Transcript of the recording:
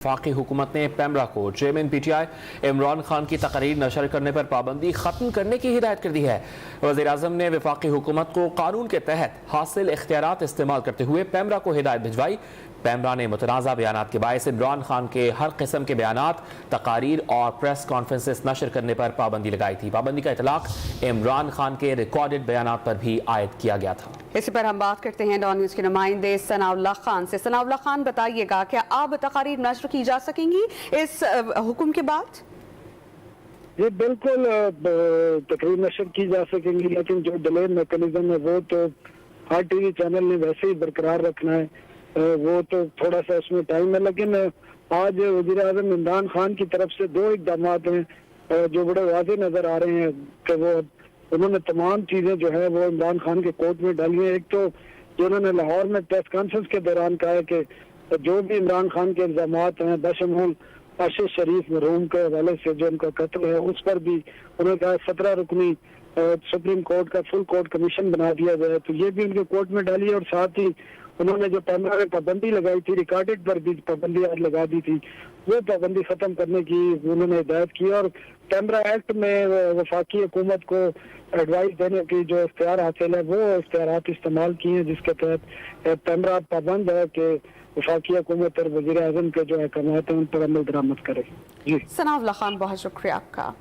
वफाकी हुकूमत ने पैमरा को चेयरमैन पीटीआई इमरान खान की तकरीर नशर करने पर पाबंदी खत्म करने की हिदायत कर दी है। वज़ीर आज़म ने वफाकी हुकूमत को कानून के तहत हासिल इख्तियारात इस्तेमाल करते हुए पैमरा को हिदायत भिजवाई। पैमरा ने मुतनाज़ा बयानात के बायस इमरान खान के हर किस्म के बयानात, तकारीर और प्रेस कॉन्फ्रेंसेस नशर करने पर पाबंदी लगाई थी। पाबंदी का इतलाक इमरान खान के रिकॉर्डेड बयानात पर भी आयद किया गया था। इसी पर हम बात करते हैं डॉन न्यूज़ के नुमाइंदे सनाउल्लाह खान से। सनाउल्लाह खान, बताइएगा क्या अब तकारीर नशर की जा सकेंगी इस हुक्म के बाद? ये बिल्कुल तकरीर नशर की जा सकेंगी, लेकिन जो डिले मैकेनिज्म है वो तो हर टीवी चैनल ने वैसे ही बरकरार रखना है। वो तो थोड़ा सा उसमें टाइम है, लेकिन आज वज़ीर आज़म इमरान खान की तरफ से दो इक़दाम हैं जो बड़े वाज़ेह नजर आ रहे हैं कि वो उन्होंने तमाम चीजें जो है वो इमरान खान के कोर्ट में डाली है। एक तो जो उन्होंने लाहौर में प्रेस कॉन्फ्रेंस के दौरान कहा है कि जो भी इमरान खान के इल्जामात हैं बशमूल आशीष शरीफ मरहूम के हवाले से जो उनका कत्ल है उस पर भी उन्होंने कहा 17 रुकनी सुप्रीम कोर्ट का फुल कोर्ट कमीशन बना दिया जाए, तो ये भी उनके कोर्ट में डाली है। और साथ ही उन्होंने जो पैमरा में पाबंदी लगाई थी, रिकॉर्डेड पर भी पाबंदी आज लगा दी थी, वो पाबंदी खत्म करने की उन्होंने हिदायत की। और पैमरा एक्ट में वफाकी हुकूमत को एडवाइस देने की जो इख्तियार हासिल है वो इख्तियारात इस्तेमाल किए हैं, जिसके तहत पैमरा पाबंद है कि वफाकी हुकूमत और वज़ीर आज़म के जो अहकामात हैं उन पर अमल दरामद करे। जी सनाउल्लाह खान, बहुत शुक्रिया आपका।